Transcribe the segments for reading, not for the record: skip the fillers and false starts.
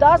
10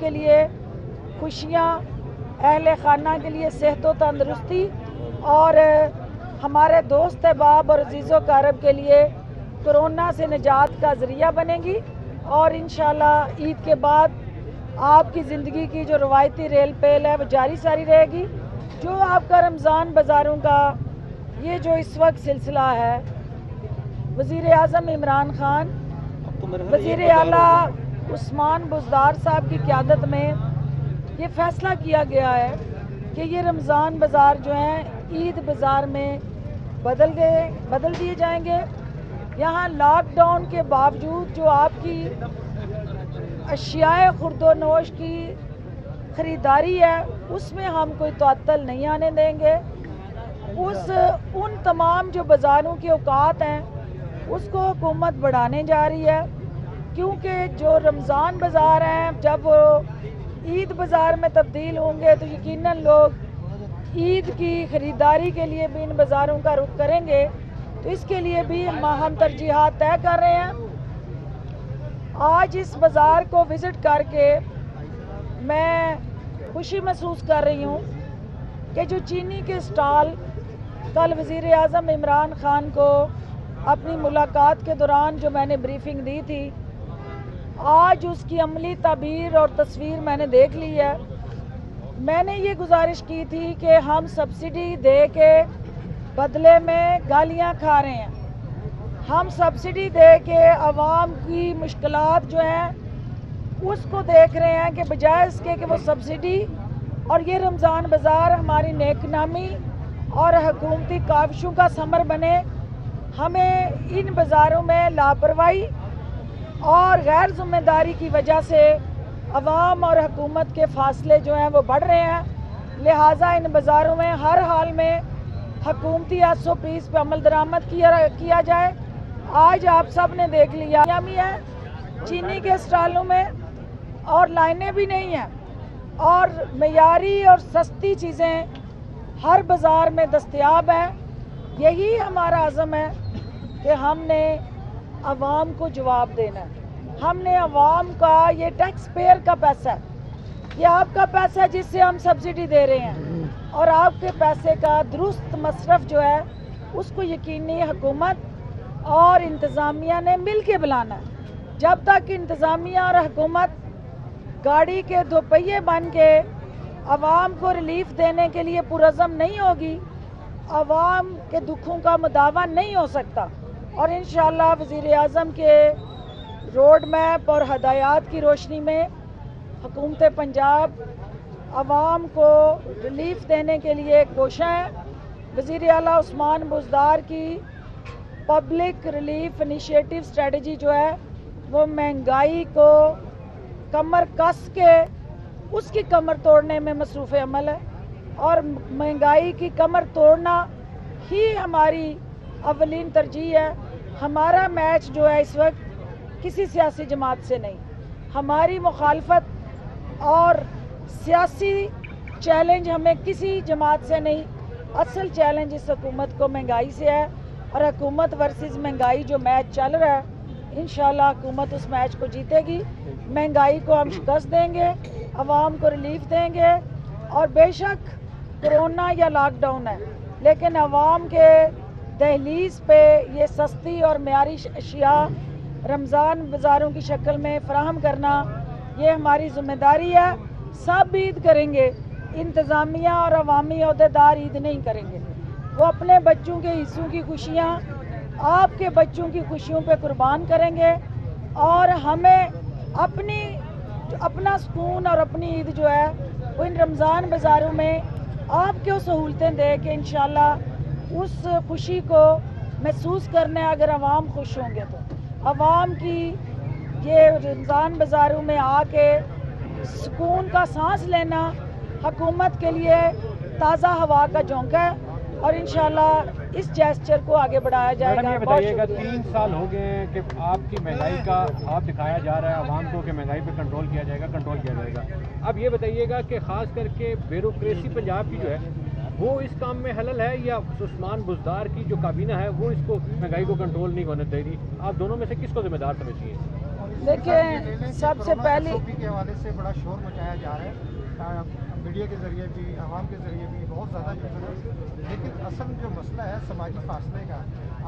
کے لیے خوشیاں، اہل خانہ کے لیے صحت و تندرستی اور ہمارے دوست احباب اور عزیز و اقارب کے لیے کورونا سے نجات کا ذریعہ بنے گی، اور انشاءاللہ عید کے بعد آپ کی زندگی کی جو روایتی ریل پیل ہے وہ جاری ساری رہے گی۔ جو آپ کا رمضان بازاروں کا یہ جو اس وقت سلسلہ ہے، وزیر اعظم عمران خان، وزیر اعلیٰ عثمان بزدار صاحب کی قیادت میں یہ فیصلہ کیا گیا ہے کہ یہ رمضان بازار جو ہیں عید بازار میں بدل دیے جائیں گے۔ یہاں لاک ڈاؤن کے باوجود جو آپ کی اشیاء خرد و نوش کی خریداری ہے اس میں ہم کوئی تعطل نہیں آنے دیں گے۔ ان تمام جو بازاروں کے اوقات ہیں اس کو حکومت بڑھانے جا رہی ہے، کیونکہ جو رمضان بازار ہیں جب وہ عید بازار میں تبدیل ہوں گے تو یقیناً لوگ عید کی خریداری کے لیے بھی ان بازاروں کا رخ کریں گے، تو اس کے لیے بھی ہم ترجیحات طے کر رہے ہیں۔ آج اس بازار کو وزٹ کر کے میں خوشی محسوس کر رہی ہوں کہ جو چینی کے اسٹال کل وزیر اعظم عمران خان کو اپنی ملاقات کے دوران جو میں نے بریفنگ دی تھی، آج اس کی عملی تعبیر اور تصویر میں نے دیکھ لی ہے۔ میں نے یہ گزارش کی تھی کہ ہم سبسڈی دے کے بدلے میں گالیاں کھا رہے ہیں، ہم سبسڈی دے کے عوام کی مشکلات جو ہیں اس کو دیکھ رہے ہیں کہ بجائے اس کے کہ وہ سبسڈی اور یہ رمضان بازار ہماری نیک نامی اور حکومتی کاوشوں کا ثمر بنے، ہمیں ان بازاروں میں لاپرواہی اور غیر ذمہ داری کی وجہ سے عوام اور حکومت کے فاصلے جو ہیں وہ بڑھ رہے ہیں، لہٰذا ان بازاروں میں ہر حال میں حکومتی SOPs پہ عمل درآمد کیا جائے۔ آج آپ سب نے دیکھ لیا بھی ہے چینی کے اسٹالوں میں، اور لائنیں بھی نہیں ہیں، اور معیاری اور سستی چیزیں ہر بازار میں دستیاب ہیں۔ یہی ہمارا عزم ہے کہ ہم نے عوام کو جواب دینا ہے، ہم نے عوام کا، یہ ٹیکس پیئر کا پیسہ ہے، یہ آپ کا پیسہ ہے جس سے ہم سبسڈی دے رہے ہیں، اور آپ کے پیسے کا درست مصرف جو ہے اس کو یقینی حکومت اور انتظامیہ نے مل کے بلانا ہے۔ جب تک انتظامیہ اور حکومت گاڑی کے دو پہیے بن کے عوام کو ریلیف دینے کے لیے پرعزم نہیں ہوگی، عوام کے دکھوں کا مداوع نہیں ہو سکتا، اور انشاءاللہ وزیر اعظم کے روڈ میپ اور ہدایات کی روشنی میں حکومت پنجاب عوام کو ریلیف دینے کے لیے کوشاں ہے۔ وزیر اعلیٰ عثمان بزدار کی پبلک ریلیف انیشیٹو اسٹریٹجی جو ہے وہ مہنگائی کو کمر کس کے اس کی کمر توڑنے میں مصروف عمل ہے، اور مہنگائی کی کمر توڑنا ہی ہماری اولین ترجیح ہے۔ ہمارا میچ جو ہے اس وقت کسی سیاسی جماعت سے نہیں، ہماری مخالفت اور سیاسی چیلنج ہمیں کسی جماعت سے نہیں، اصل چیلنج اس حکومت کو مہنگائی سے ہے، اور حکومت ورسز مہنگائی جو میچ چل رہا ہے انشاءاللہ حکومت اس میچ کو جیتے گی۔ مہنگائی کو ہم شکست دیں گے، عوام کو ریلیف دیں گے، اور بے شک کرونا یا لاک ڈاؤن ہے لیکن عوام کے دہلیز پہ یہ سستی اور معیاری اشیاء رمضان بازاروں کی شکل میں فراہم کرنا یہ ہماری ذمہ داری ہے۔ سب عید کریں گے، انتظامیہ اور عوامی عہدیدار عید نہیں کریں گے، وہ اپنے بچوں کے حصوں کی خوشیاں آپ کے بچوں کی خوشیوں پہ قربان کریں گے، اور ہمیں اپنا سکون اور اپنی عید جو ہے وہ ان رمضان بازاروں میں آپ کو سہولتیں دے کے انشاءاللہ اس خوشی کو محسوس کرنا ہے۔ اگر عوام خوش ہوں گے تو عوام کی یہ رمضان بازاروں میں آ کے سکون کا سانس لینا حکومت کے لیے تازہ ہوا کا جھونکا ہے، اور انشاءاللہ اس جیسچر کو آگے بڑھایا جائے گا۔ یہ بتائیے گا 3 سال ہو گئے ہیں کہ آپ کی مہنگائی کا خواب دکھایا جا رہا ہے عوام کو کہ مہنگائی پہ کنٹرول کیا جائے گا۔ اب یہ بتائیے گا کہ خاص کر کے بیوروکریسی پنجاب کی جو ہے وہ اس کام میں حلل ہے، یا عثمان بزدار کی جو کابینہ ہے وہ اس کو مہنگائی کو کنٹرول نہیں ہونے دے رہی؟ آپ دونوں میں سے کس کو ذمہ دار سمجھتی ہیں؟ دیکھیں سب سے پہلی کے حوالے سے بڑا شور مچایا جا رہا ہے میڈیا کے ذریعے بھی عوام کے ذریعے بھی بہت زیادہ جو ہے، لیکن اصل جو مسئلہ ہے سماجی فاصلے کا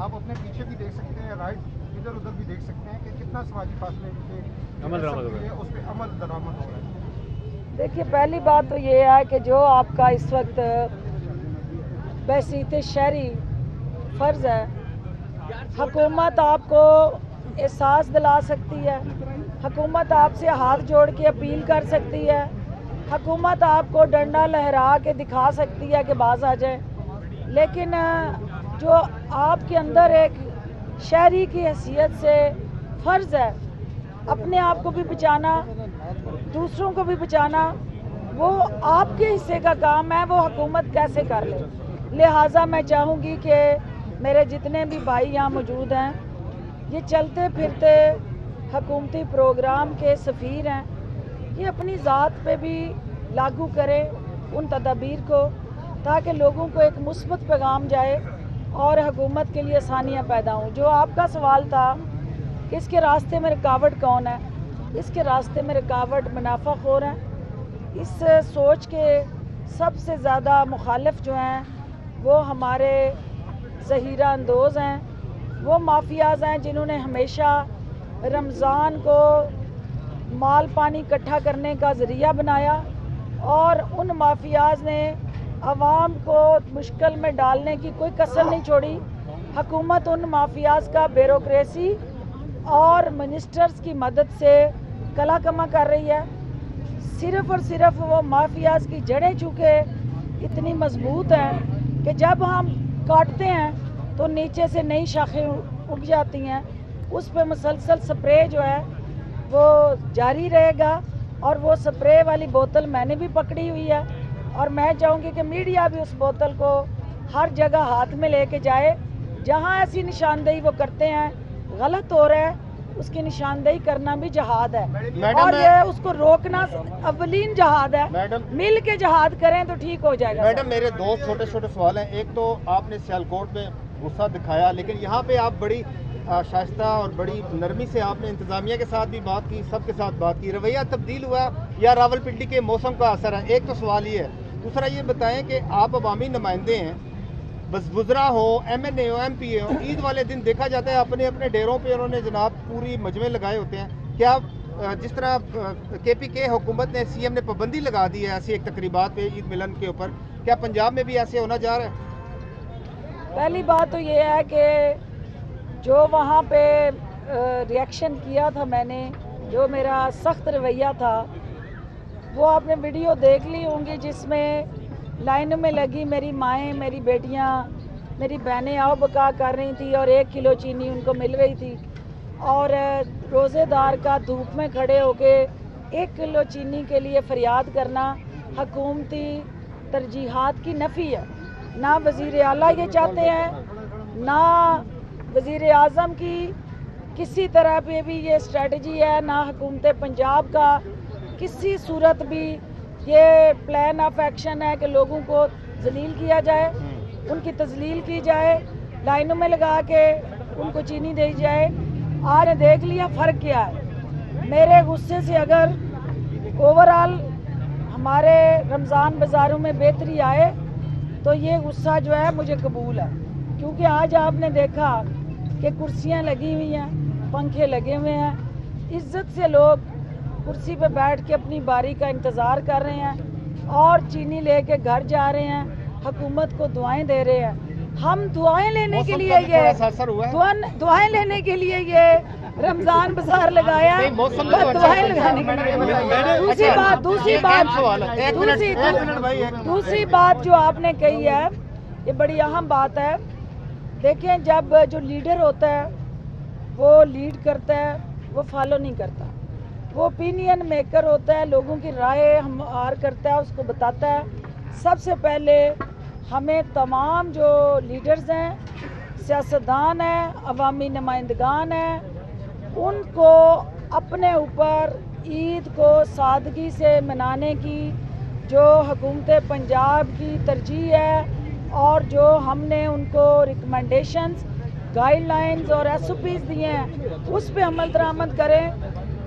آپ اپنے پیچھے بھی دیکھ سکتے ہیں رائٹ ادھر ادھر بھی دیکھ سکتے ہیں کہ کتنا سماجی فاصلے پہ اس پہ عمل درآمد ہو رہا ہے. دیکھیے پہلی بات تو یہ ہے کہ جو آپ کا اس وقت بحیثیت شہری فرض ہے، حکومت آپ کو احساس دلا سکتی ہے، حکومت آپ سے ہاتھ جوڑ کے اپیل کر سکتی ہے، حکومت آپ کو ڈنڈا لہرا کے دکھا سکتی ہے کہ باز آ جائیں، لیکن جو آپ کے اندر ایک شہری کی حیثیت سے فرض ہے اپنے آپ کو بھی بچانا، دوسروں کو بھی بچانا، وہ آپ کے حصے کا کام ہے، وہ حکومت کیسے کر لے. لہٰذا میں چاہوں گی کہ میرے جتنے بھی بھائی یہاں موجود ہیں یہ چلتے پھرتے حکومتی پروگرام کے سفیر ہیں، یہ اپنی ذات پہ بھی لاگو کریں ان تدابیر کو تاکہ لوگوں کو ایک مثبت پیغام جائے اور حکومت کے لیے آسانیاں پیدا ہوں. جو آپ کا سوال تھا کہ اس کے راستے میں رکاوٹ کون ہے، اس کے راستے میں رکاوٹ منافع خور ہیں. اس سوچ کے سب سے زیادہ مخالف جو ہیں وہ ہمارے ذہیرہ اندوز ہیں، وہ مافیاز ہیں جنہوں نے ہمیشہ رمضان کو مال پانی اکٹھا کرنے کا ذریعہ بنایا اور ان مافیاز نے عوام کو مشکل میں ڈالنے کی کوئی کسر نہیں چھوڑی. حکومت ان مافیاز کا بیوروکریسی اور منسٹرز کی مدد سے کلا کما کر رہی ہے. صرف اور صرف وہ مافیاز کی جڑیں چونکہ اتنی مضبوط ہیں کہ جب ہم کاٹتے ہیں تو نیچے سے نئی شاخیں اگ جاتی ہیں. اس پہ مسلسل سپرے جو ہے وہ جاری رہے گا اور وہ سپرے والی بوتل میں نے بھی پکڑی ہوئی ہے اور میں چاہوں گی کہ میڈیا بھی اس بوتل کو ہر جگہ ہاتھ میں لے کے جائے. جہاں ایسی نشاندہی وہ کرتے ہیں غلط ہو رہا ہے، اس کی نشاندہی کرنا بھی جہاد ہے اور یہ اس کو روکنا اولین جہاد ہے. مل کے جہاد کریں تو ٹھیک ہو جائے گا. میڈم میرے دو چھوٹے چھوٹے سوال ہیں. ایک تو آپ نے سیالکوٹ میں غصہ دکھایا، لیکن یہاں پہ آپ بڑی شائستہ اور بڑی نرمی سے آپ نے انتظامیہ کے ساتھ بھی بات کی، سب کے ساتھ بات کی. رویہ تبدیل ہوا یا راولپنڈی کے موسم کا اثر ہے؟ ایک تو سوال یہ ہے. دوسرا یہ بتائیں کہ آپ عوامی نمائندے ہیں، وزراء ہوں، ایم این اے ہوں، ایم پی اے ہوں، عید والے دن دیکھا جاتا ہے اپنے اپنے ڈیروں پہ انہوں نے جناب پوری مجمع لگائے ہوتے ہیں. کیا جس طرح کے پی کے حکومت نے سی ایم نے پابندی لگا دی ہے ایسی ایک تقریبات پہ عید ملن کے اوپر، کیا پنجاب میں بھی ایسے ہونا جا رہا ہے؟ پہلی بات تو یہ ہے کہ جو وہاں پہ ریئیکشن کیا تھا میں نے، جو میرا سخت رویہ تھا، وہ آپ نے ویڈیو دیکھ لی ہوں گی جس میں لائنوں میں لگی میری مائیں، میری بیٹیاں، میری بہنیں آؤ بکا کر رہی تھی اور 1 کلو چینی ان کو مل رہی تھی اور روزے دار کا دھوپ میں کھڑے ہو کے 1 کلو چینی کے لیے فریاد کرنا حکومتی ترجیحات کی نفی ہے. نہ وزیر اعلیٰ یہ چاہتے ہیں، نہ وزیر اعظم کی کسی طرح پہ بھی یہ اسٹریٹجی ہے، نہ حکومت پنجاب کا کسی صورت بھی یہ پلان آف ایکشن ہے کہ لوگوں کو ذلیل کیا جائے، ان کی تذلیل کی جائے، لائنوں میں لگا کے ان کو چینی دی جائے. آج دیکھ لیا فرق کیا ہے. میرے غصے سے اگر اوورآل ہمارے رمضان بازاروں میں بہتری آئے تو یہ غصہ جو ہے مجھے قبول ہے، کیونکہ آج آپ نے دیکھا کہ کرسیاں لگی ہوئی ہیں، پنکھے لگے ہوئے ہیں، عزت سے لوگ کرسی پہ بیٹھ کے اپنی باری کا انتظار کر رہے ہیں اور چینی لے کے گھر جا رہے ہیں، حکومت کو دعائیں دے رہے ہیں. ہم دعائیں لینے کے لیے دعائیں لینے کے لیے یہ رمضان بازار لگایا، دعائیں لگانے کے لیے. دوسری بات جو آپ نے کہی ہے یہ بڑی اہم بات ہے. دیکھیں جب جو لیڈر ہوتا ہے وہ لیڈ کرتا ہے، وہ فالو نہیں کرتا، وہ اوپینین میکر ہوتا ہے، لوگوں کی رائے ہموار کرتا ہے، اس کو بتاتا ہے. سب سے پہلے ہمیں تمام جو لیڈرز ہیں، سیاستدان ہیں، عوامی نمائندگان ہیں، ان کو اپنے اوپر عید کو سادگی سے منانے کی جو حکومت پنجاب کی ترجیح ہے اور جو ہم نے ان کو ریکمنڈیشنز، گائیڈ لائنز اور ایس او پیز دیے ہیں اس پہ عمل درآمد کریں.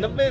90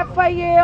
FIA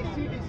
ACDC